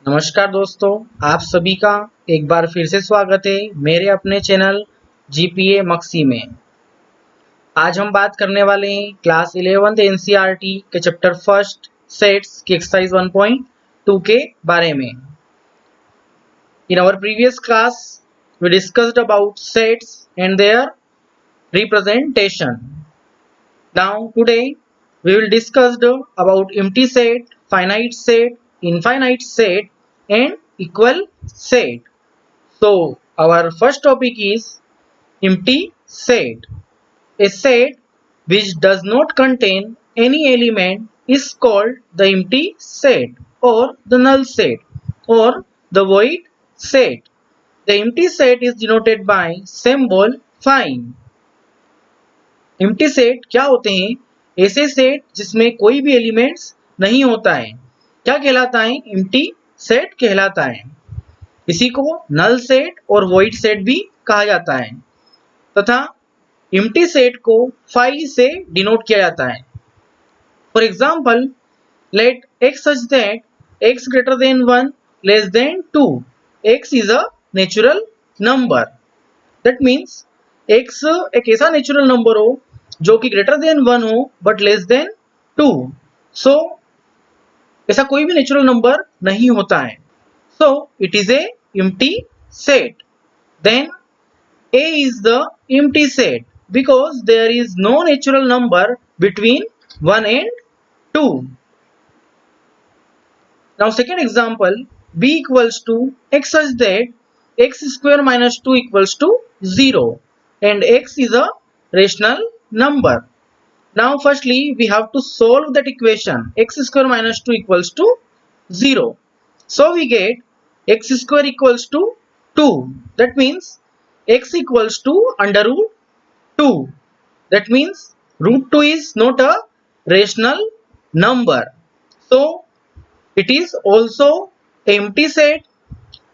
नमस्कार दोस्तों, आप सभी का एक बार फिर से स्वागत है मेरे अपने चैनल जीपीए मक्सी में। आज हम बात करने वाले हैं क्लास 11th एनसीईआरटी के चैप्टर फर्स्ट सेट्स की एक्सरसाइज 1.2 के बारे में। In our previous class we discussed about sets and their representation. Now today we will discuss about empty set, finite set, infinite set and equal set. So our first topic is empty set. A set which does not contain any element is called the empty set or the null set or the void set. The empty set is denoted by symbol phi. Empty set क्या होते हैं? ऐसे set जिसमें कोई भी elements नहीं होता है क्या कहलाता है? एम्प्टी सेट कहलाता है। इसी को नल सेट और वॉइड सेट भी कहा जाता है तथा एम्प्टी सेट को फाई से डिनोट किया जाता है। For example, let x such that x greater than 1 less than 2। x is a natural number. That means x एक ऐसा नेचुरल नंबर हो जो कि ग्रेटर देन 1 हो बट लेस देन 2। सो ऐसा कोई भी नेचुरल नंबर नहीं होता है। So it is a empty set. Then A is the empty set because there is no natural number between 1 and 2. Now second example, b equals to x such that x square minus 2 equals to 0 and x is a rational number. Now firstly we have to solve that equation x square minus 2 equals to 0. So we get x square equals to 2. That means x equals to under root 2. That means root 2 is not a rational number. So it is also empty set.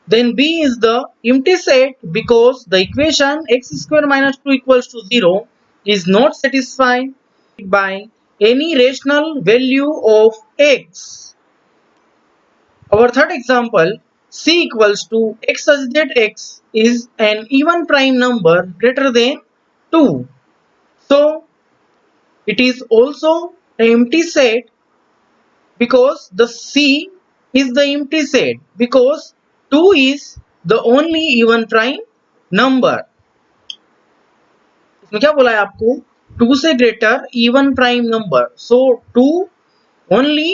Then b is the empty set because the equation x square minus 2 equals to 0 is not satisfied by any rational value of x. Our third example, c equals to x such that x is an even prime number greater than 2. So it is also an empty set because the c is the empty set because 2 is the only even prime number. इसमें क्या बोला है आपको? 2 से greater even prime number. सो 2 only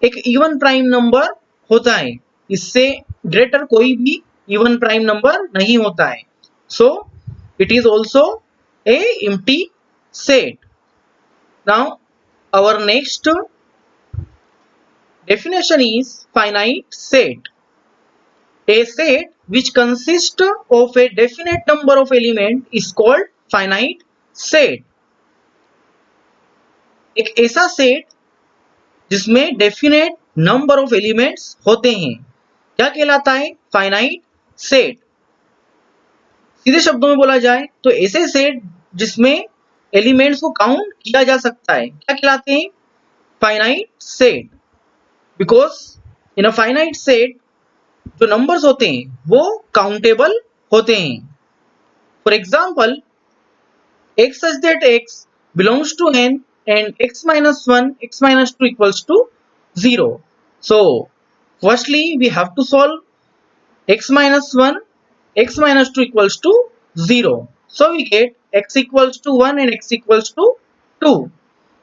एक even prime number होता है, इससे ग्रेटर कोई भी इवन प्राइम नंबर नहीं होता है। So it is also a empty set. Now our next definition is finite set. A set which consists of a definite number of elements is called finite set. एक ऐसा set जिसमें definite number of elements होते हैं क्या कहलाता है? Finite set. सीधे शब्दों में बोला जाए तो ऐसे सेट जिसमें एलिमेंट्स को काउंट किया जा सकता है क्या कहलाते हैं? Finite set. Because in a finite set जो नंबर्स होते हैं वो काउंटेबल होते हैं। For example, x such that x belongs to n and x minus 1 x minus 2 equals to 0. So firstly we have to solve x minus 1 x minus 2 equals to 0. So we get x equals to 1 and x equals to 2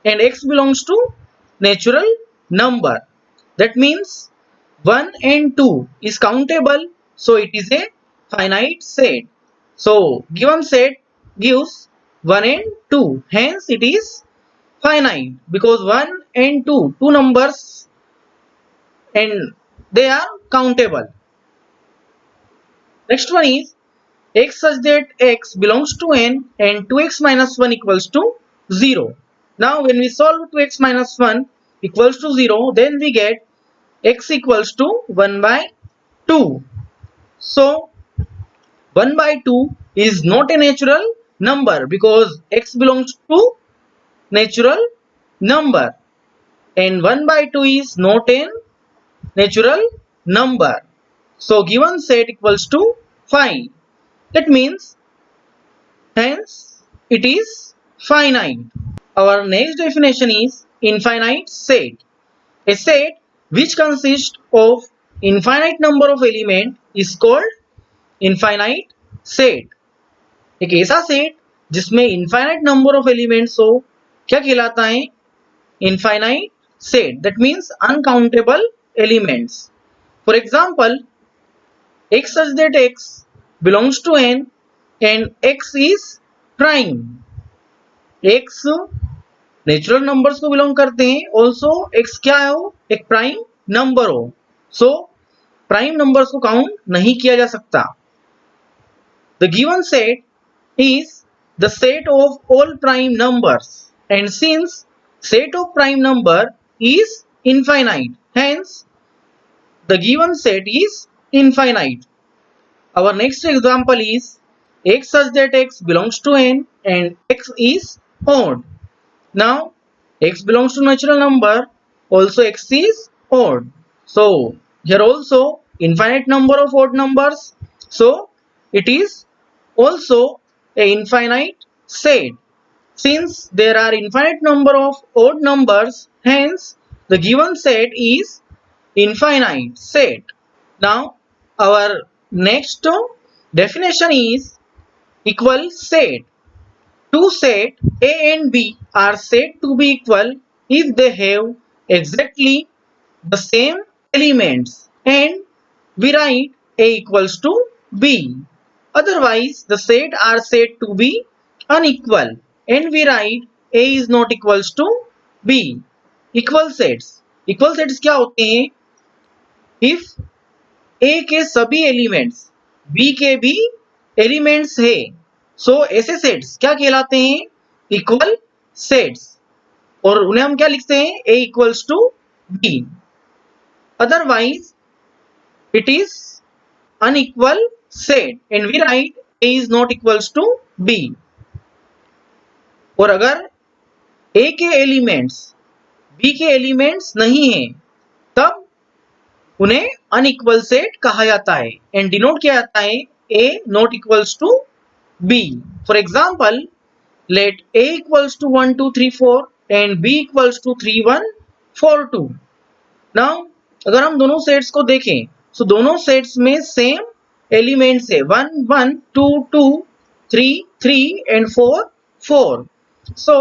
and x belongs to natural number. That means 1 and 2 is countable, so it is a finite set. So given set gives 1 and 2, hence it is finite because 1 and 2 numbers and they are countable. Next one is x such that x belongs to n and 2x minus 1 equals to 0. Now when we solve 2x minus 1 equals to 0, then we get x equals to 1 by 2. So 1 by 2 is not a natural number because x belongs to natural number and 1 by 2 is not a natural number. So given set equals to 5. That means hence it is finite. Our next definition is infinite set. A set which consists of infinite number of elements is called infinite set. एक ऐसा set जिसमें infinite number of elements हो क्या कहलाता है? Infinite set. That means uncountable elements. For example x such that x belongs to n and x is prime. x natural numbers को belong करते हैं. ऑल्सो x क्या हो? एक प्राइम नंबर हो. सो प्राइम नंबर्स को काउंट नहीं किया जा सकता. The given set is the set of all prime numbers, and since set of prime number is infinite, hence the given set is infinite. Our next example is x such that x belongs to n and x is odd. Now x belongs to natural number, also x is odd. So here also infinite number of odd numbers, so it is also a infinite set. Since there are infinite number of odd numbers, hence the given set is infinite set. Now our next definition is equal set. Two set A and B are said to be equal if they have exactly the same elements and we write A equals to B. Otherwise, the set are said to be unequal and we write A is not equals to B. Equal sets. Equal sets क्या होते हैं? If A के सभी elements B के भी elements है, सो ऐसे sets क्या कहलाते हैं? Equal sets. और उन्हें हम क्या लिखते हैं? A equals to B. Otherwise, it is unequal set and we write A is not equals to B. और अगर A के एलिमेंट्स B के एलिमेंट्स नहीं है तब उन्हें अनइक्वल सेट कहा जाता है एंड डिनोट किया जाता है A not equals to B. For example, let A equals to 1 2 3 4 and B equals to 3 1 4 2. Now अगर हम दोनों सेट्स को देखें तो दोनों सेट्स में सेम एलिमेंट्स है 1 1 2 2 3 3 and 4 4. So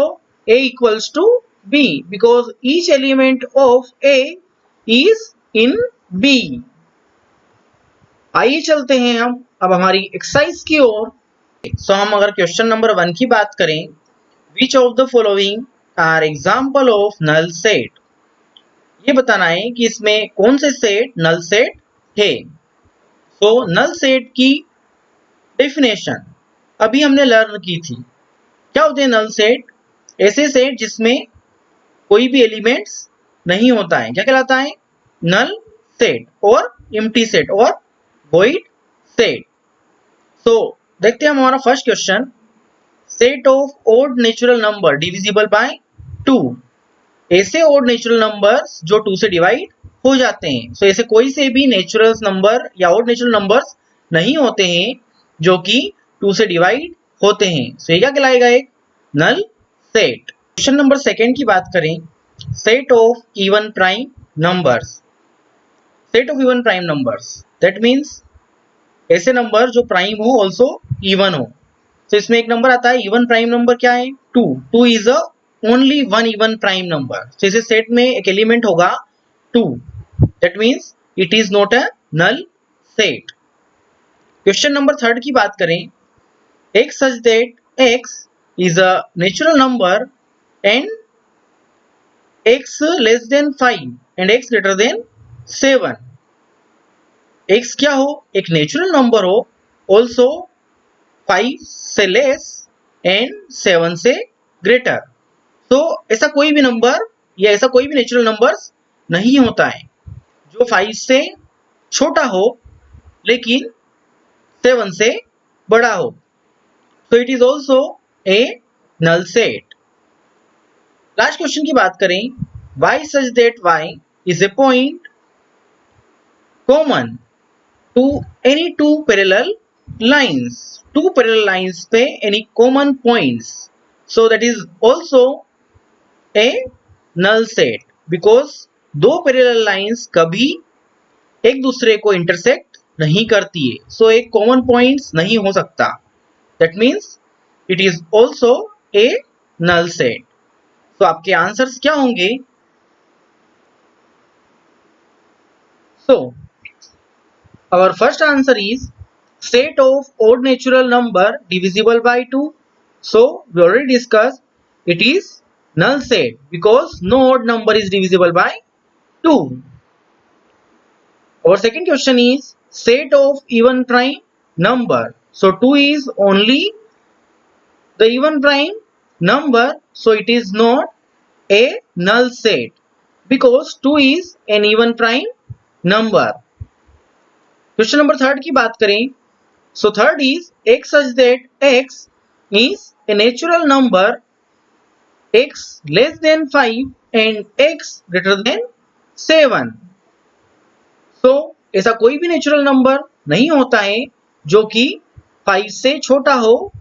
A equals to B because each element of A is in B. आइए चलते हैं हम अब हमारी एक्सरसाइज की ओर. सो हम अगर क्वेश्चन नंबर 1 की बात करें, which of the following are example of null set. ये बताना है कि इसमें कौन से सेट नल सेट है. तो नल सेट की डेफिनेशन अभी हमने लर्न की थी. क्या होते हैं नल सेट? ऐसे सेट जिसमें कोई भी एलिमेंट्स नहीं होता है क्या कहलाता है? नल सेट और एम्प्टी सेट और वॉइड सेट. सो देखते हैं हमारा first question. Set of odd natural number divisible by 2. ऐसे ओड नेचुरल नंबर्स जो 2 से डिवाइड हो जाते हैं. सो ऐसे कोई से भी नेचुरल नंबर या ओड नेचुरल नंबर्स नहीं होते हैं जो कि 2 से डिवाइड होते हैं. सो ये क्या कहलाएगा? एक नल सेट. क्वेश्चन नंबर 2 की बात करें. Set of even prime numbers. Set of even prime numbers that means ऐसे नंबर जो प्राइम हो ऑल्सो इवन हो. तो इसमें एक नंबर आता है इवन प्राइम नंबर क्या है? 2. 2 is a only one even prime number. तो इसे सेट में एक एलिमेंट होगा 2. That means it is not a null set. Question number 3 की बात करें. x such that x is a natural number and x less than 5 and x greater than 7. x क्या हो? एक नेचुरल नंबर हो, ऑल्सो 5 से less and 7 से greater. तो ऐसा कोई भी नंबर या ऐसा कोई भी नेचुरल नंबर नहीं होता है जो 5 से छोटा हो लेकिन 7 से बड़ा हो. तो it is also a null set. Last question की बात करें. y such that y is a point common to any two parallel lines. Two parallel lines पे any common points. So that is also a null set because दो parallel lines कभी एक दूसरे को intersect नहीं करती है. So एक common points नहीं हो सकता. That means it is also a null set. So आपके आंसर्स क्या होंगे? So our first answer is set of odd natural number divisible by 2. So we already discussed it is null set because no odd number is divisible by 2. Our second question is set of even prime number. So 2 is only the even prime number, so it is not a null set because 2 is an even prime number. Question number third की बात करें. So third is x such that x is a natural number x less than 5 and x greater than 7. So ऐसा कोई भी natural number नहीं होता है जो कि 5 से छोटा हो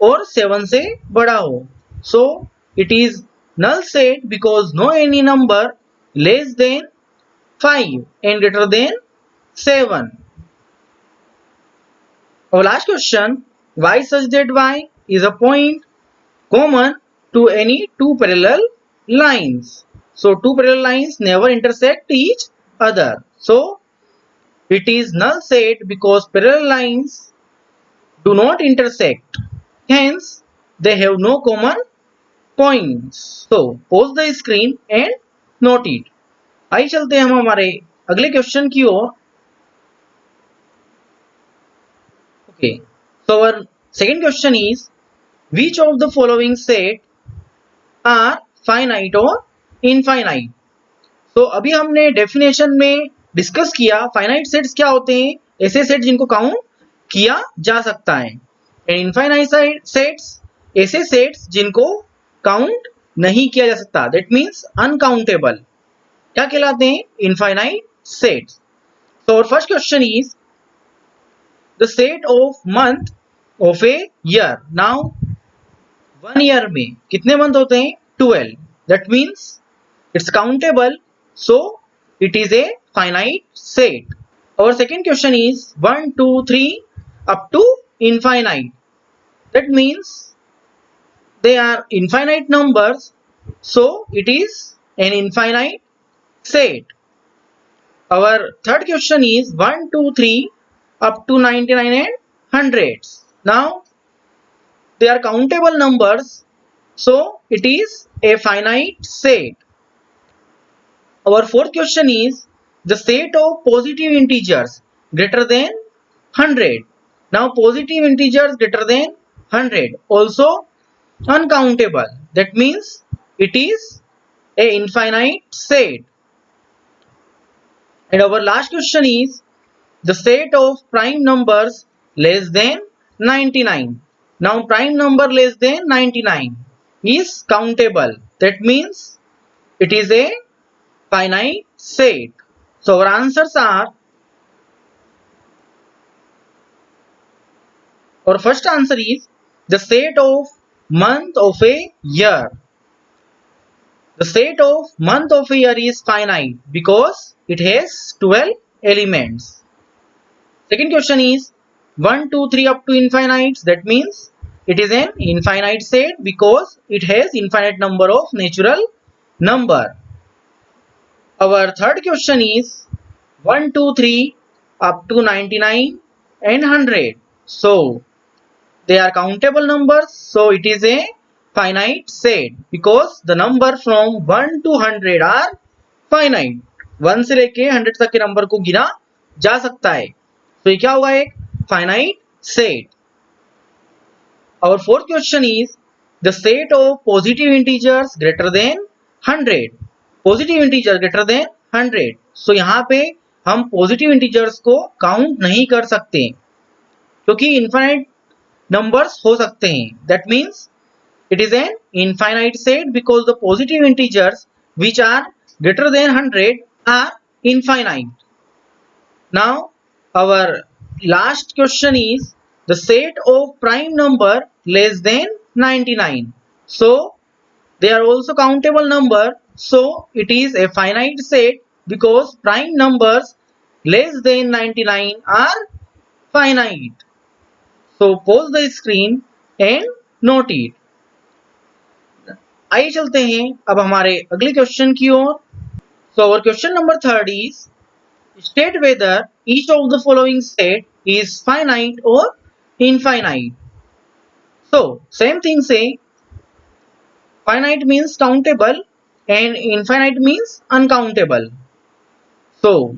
और 7 से बड़ा हो. So it is null set because no any number less than 5 and greater than 7. Our last question, y such that y is a point common to any two parallel lines. So two parallel lines never intersect each other. So it is null set because parallel lines do not intersect. Hence they have no common points. So pause the screen and note it. आइए चलते हैं हम हमारे अगले question की ओर. Okay. So our second question is which of the following set are finite or infinite? So अभी हमने definition में डिस्कस किया फाइनाइट सेट्स क्या होते हैं. ऐसे सेट जिनको काउंट किया जा सकता है. एंड इनफाइनाइट सेट्स ऐसे सेट्स जिनको काउंट नहीं किया जा सकता. दैट मीन्स अनकाउंटेबल क्या कहलाते हैं? Infinite sets. So our first question is the set of month of a year. Now 1 year में कितने मंथ होते हैं? 12. That means it's countable, so it is a finite set. Our second question is 1, 2, 3 up to infinite. That means they are infinite numbers, so it is an infinite set. Our third question is 1, 2, 3 up to 99 and hundreds. Now they are countable numbers, so it is a finite set. Our fourth question is the set of positive integers greater than 100. Now positive integers greater than 100 also uncountable. That means it is a infinite set. And our last question is the set of prime numbers less than 99. Now prime number less than 99 is countable. That means it is a finite set. So our answers are, our first answer is the set of month of a year. The set of month of a year is finite because it has 12 elements. Second question is 1, 2, 3 up to infinite. That means it is an infinite set because it has infinite number of natural number. Our third question is 1, 2, 3 up to 99 and 100. So they are countable numbers, so it is a finite set because the number from 1 to 100 are finite. 1 से लेके 100 तक के number को गिना जा सकता है. तो ये क्या होगा? एक finite set. Our fourth question is the set of positive integers greater than 100. Positive integers greater than 100. So यहाँ पे हम positive integers को count नहीं कर सकते क्योंकि infinite numbers हो सकते हैं. That means it is an infinite set because the positive integers which are greater than 100 are infinite. Now our last question is the set of prime number less than 99. So they are also countable number, so it is a finite set because prime numbers less than 99 are finite. So pause the screen and note it. आइए चलते हैं अब हमारे अगले question की ओर. So our question number third is state whether each of the following set is finite or infinite. So same thing, say finite means countable and infinite means uncountable. So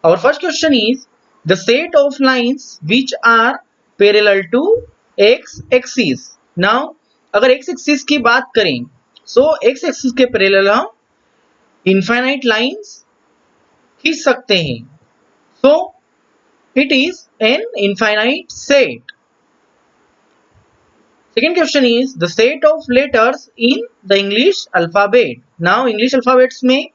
our first question is the set of lines which are parallel to x axis. Now अगर x axis की बात करें, so x axis के parallel हम infinite lines खींच सकते हैं. So it is an infinite set. Second question is the set of letters in the English alphabet. Now English alphabets में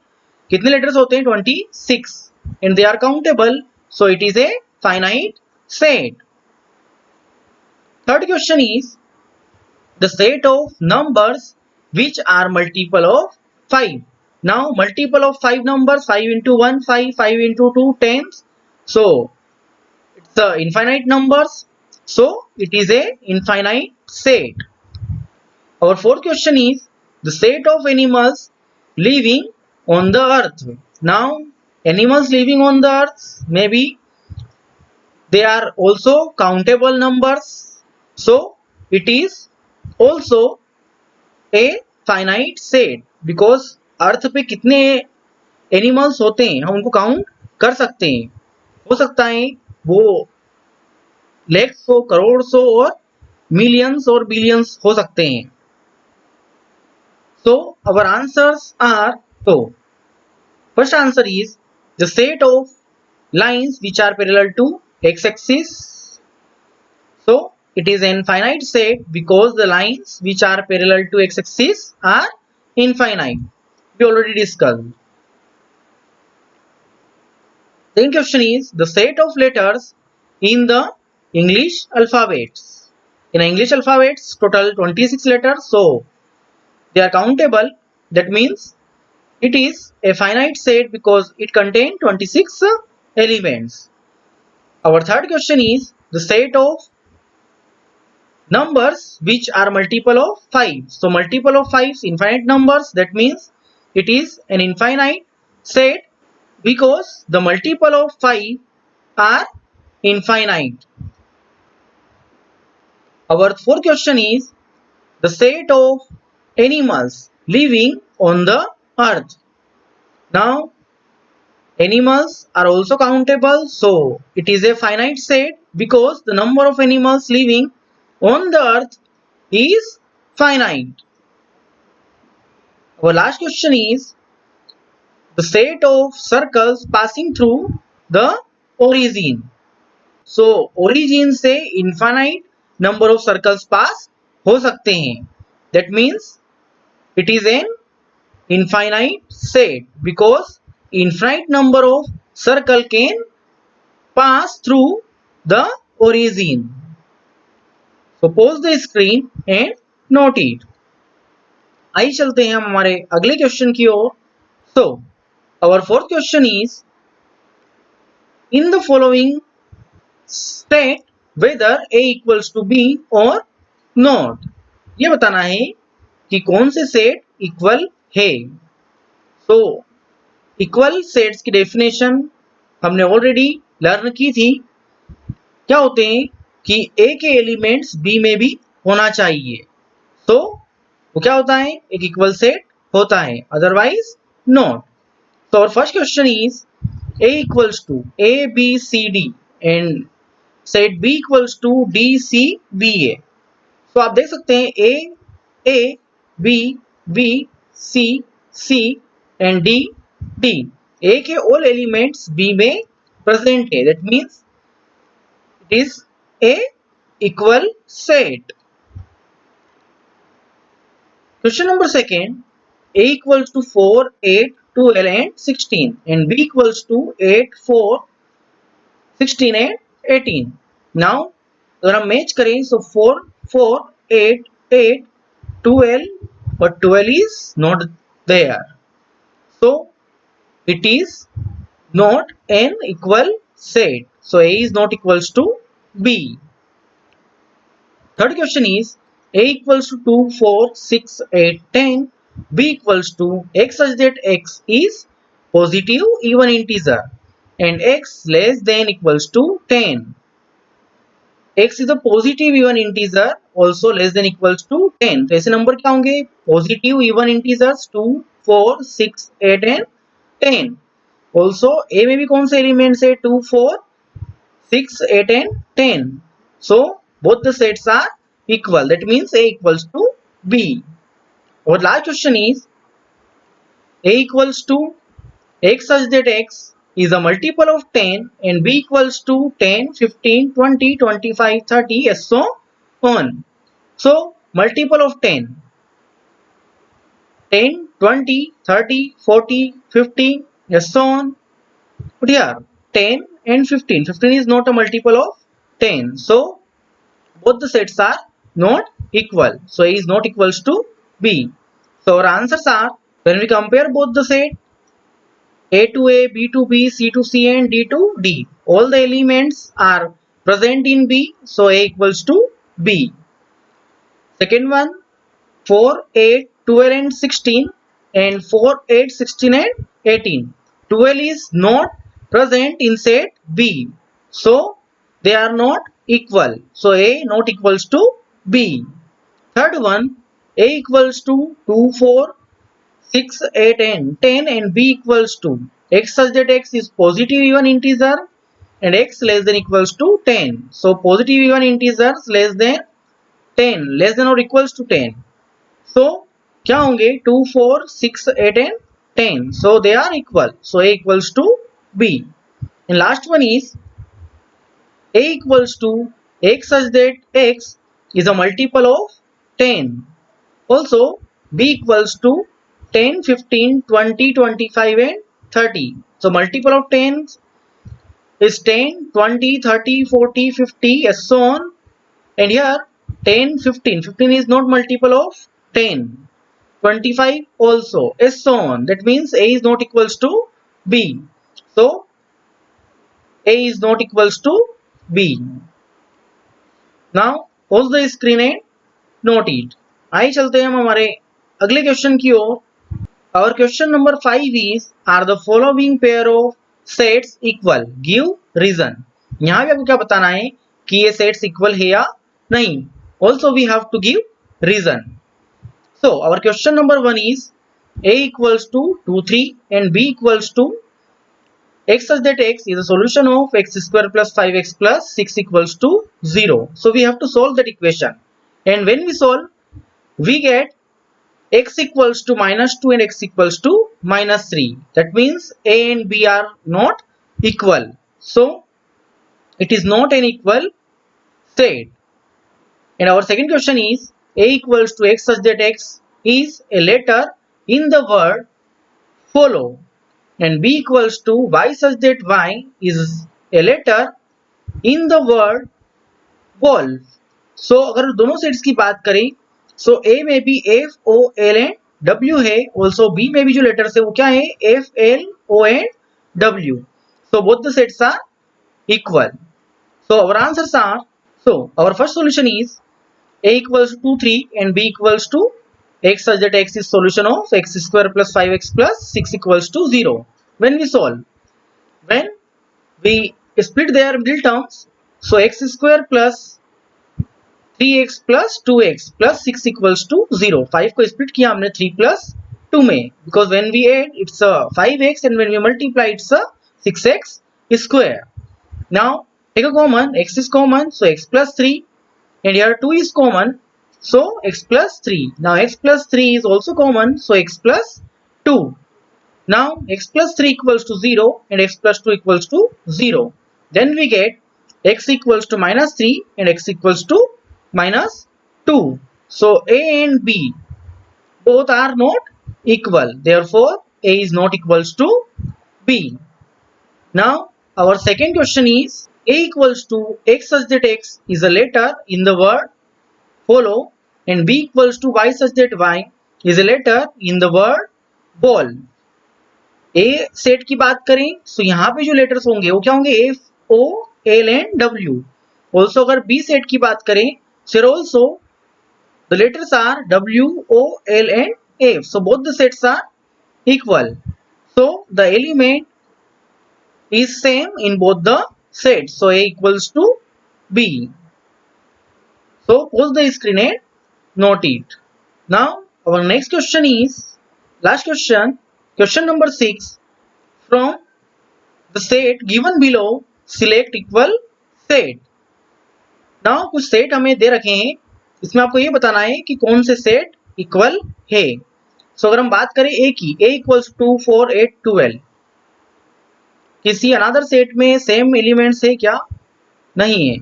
कितने letters होते हैं? 26 and they are countable, so it is a finite set. Third question is the set of numbers which are multiple of 5. Now multiple of 5 numbers, 5 into 1 5, 5 into 2 10. So it's the infinite numbers, so it is a infinite set. Our fourth question is the set of animals living on the earth. Now animals living on the earth, maybe they are also countable numbers, so it is also a finite set because अर्थ पे कितने animals होते हैं हम उनको count कर सकते हैं. हो सकता है वो लैक्स हो, करोड़ हो और मिलियंस और बिलियंस हो सकते हैं. So our answers are, so first answer is the set of lines which are parallel to x-axis. So it is an infinite set because the lines which are parallel to x-axis are infinite. We already discussed. Second question is the set of letters in the English alphabets. In English alphabets, total 26 letters, so they are countable. That means it is a finite set because it contains 26 elements. Our third question is the set of numbers which are multiple of 5. So multiple of 5 is infinite numbers. That means it is an infinite set because the multiple of 5 are infinite. Our fourth question is the set of animals living on the earth. Now animals are also countable, so it is a finite set because the number of animals living on the earth is finite. Our last question is the set of circles passing through the origin. So origin से infinite number of circles pass हो सकते हैं. That means it is an infinite set because infinite number of circle can pass through the origin. So pause the screen and note it. आइए चलते हैं हम हमारे अगले क्वेश्चन की ओर. So our fourth question is in the following state whether a equals to b or not. ये बताना है कि कौन से सेट इक्वल है. So इक्वल सेट्स की डेफिनेशन हमने ऑलरेडी लर्न की थी. क्या होते हैं कि ए के एलिमेंट्स बी में भी होना चाहिए. तो वो क्या होता है, एक इक्वल सेट होता है, अदरवाइज नॉट. तो और first question is A equals to A B C D and set B equals to D C B A. तो आप देख सकते हैं A B B C C and D D. A के ऑल एलिमेंट्स बी में present है. That means it is a equal set. Question number second, a equals to 4, 8, 12 and 16 and b equals to 8, 4, 16 and 18. Now अगर हम match करें so 4 4 8 8 12, but 12 is not there, so it is not an equal set, so A is not equals to B. Third question is A equals to 2 4 6 8 10, B equals to x such that x is positive even integer and x less than equals to 10. X is a positive even integer also less than equals to 10. तो ऐसे number क्या होंगे? Positive even integers 2 4 6 8 and 10. Also A में भी कौन से elements है? 2 4 6 8 and 10. So both the sets are equal, that means A equals to B. Our last question is A equals to x such that x is a multiple of 10 and B equals to 10 15 20 25 30 and so on. So multiple of 10 10 20 30 40 50 and so on. But here 10 and 15, 15 is not a multiple of 10, so both the sets are not equal, so A is not equals to B. So our answers are, when we compare both the set A to A, B to B, C to C and D to D, all the elements are present in B, so A equals to B. Second one, 4, 8, 12 and 16 and 4, 8, 16 and 18. 12 is not present in set B, so they are not equal, so A not equals to B. Third one, A equals to 2, 4, 6, 8 and 10 and B equals to x such that x is positive even integer and x less than equals to 10. So positive even integers less than 10, less than or equals to 10. So क्या होंगे? 2 4 6 8 and 10, so they are equal, so A equals to B. And last one is A equals to x such that x is a multiple of 10. Also B equals to 10 15 20 25 and 30. So multiple of 10 is 10 20 30 40 50 and so on. And here 10 15, 15 is not multiple of 10, 25 also and so on. That means A is not equals to B, so A is not equals to B. Now pause the screen and note it. आइए चलते हैं हम हमारे अगले question की ओर. Our question number 5 is, are the following pair of sets equal? Give reason. यहाँ भी आपको क्या बताना है कि ये sets equal है या नहीं. Also we have to give reason. So our question number 1 is A equals to 2 3 and B equals to x such that x is a solution of x square plus 5x plus 6 equals to 0. So we have to solve that equation, and when we solve we get x equals to minus 2 and x equals to minus 3. That means A and B are not equal, so it is not an equal set. And our second question is A equals to x such that x is a letter in the word follow and B equals to y such that y is a letter in the word wolf. So अगर दोनों sets की बात करें, so A में भी F O L and W है, also B में भी जो लेटर्स है वो क्या है? F L O and W. So both the sets are equal. So our answers are, so our first solution is A equals to 2 3 and B equals to x such that x is solution of x square plus 5x plus 6 equals to 0. When we solve, when we split their middle terms, so x square plus 3x plus 2x plus 6 equals to 0. 5 को split किया हमने 3 plus 2 में, because when we add it's a 5x and when we multiply it's a 6x square. Now take a common, x is common, so x plus 3 and here 2 is common, so x plus 3. Now x plus 3 is also common, so x plus 2. Now x plus 3 equals to 0 and x plus 2 equals to 0. Then we get x equals to minus 3 and x equals to minus 2. So A and B both are not equal. Therefore A is not equals to B. Now our second question is, A equals to X such that X is a letter in the word follow and B equals to Y such that Y is a letter in the word ball. A set की बात करें तो यहाँ पे जो letters होंगे वो क्या होंगे? F, O, L and W. Also अगर B सेट की बात करें so also the letters are W, O, L and F. So both the sets are equal. So the element is same in both the sets. So A equals to B. So pause the screen and note it. Now our next question is last question, question number 6. From the set given below, select equal set. Now कुछ set हमें दे रखे हैं, इसमें आपको ये बताना है कि कौन से सेट इक्वल है. सो अगर हम बात करें A की, A equals to 4, 8, 12. किसी अनदर सेट में सेम एलिमेंट्स है क्या? नहीं है.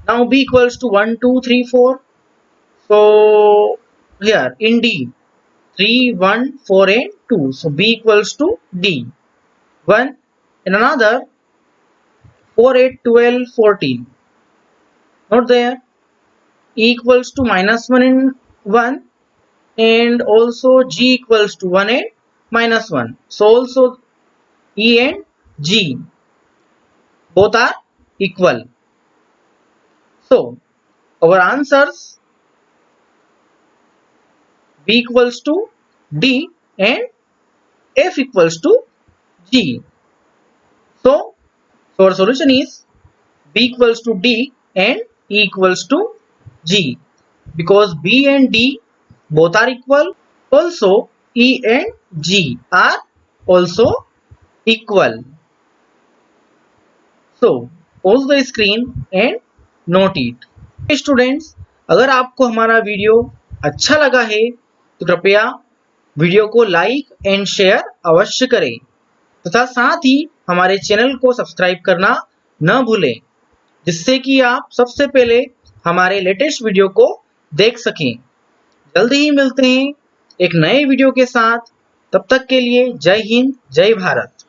Now B equals to 1, 2, 3, 4. So here in D 3, 1, 4 and 2. So B equals to D. 1 and another 4, 8, 12, 14. Not there. E equals to -1 and 1 and also G equals to 1 and -1. So also E and G both are equal. So our answers B equals to D and F equals to G. So our solution is B equals to D and E equals to G because B and D both are equal. Also E and G are also equal. So pause the screen and note it. Students, अगर आपको हमारा video अच्छा लगा है तो कृपया video को like and share अवश्य करें तथा साथ ही हमारे चैनल को सब्सक्राइब करना न भूलें जिससे कि आप सबसे पहले हमारे लेटेस्ट वीडियो को देख सकें. जल्दी ही मिलते हैं एक नए वीडियो के साथ. तब तक के लिए जय हिंद, जय भारत.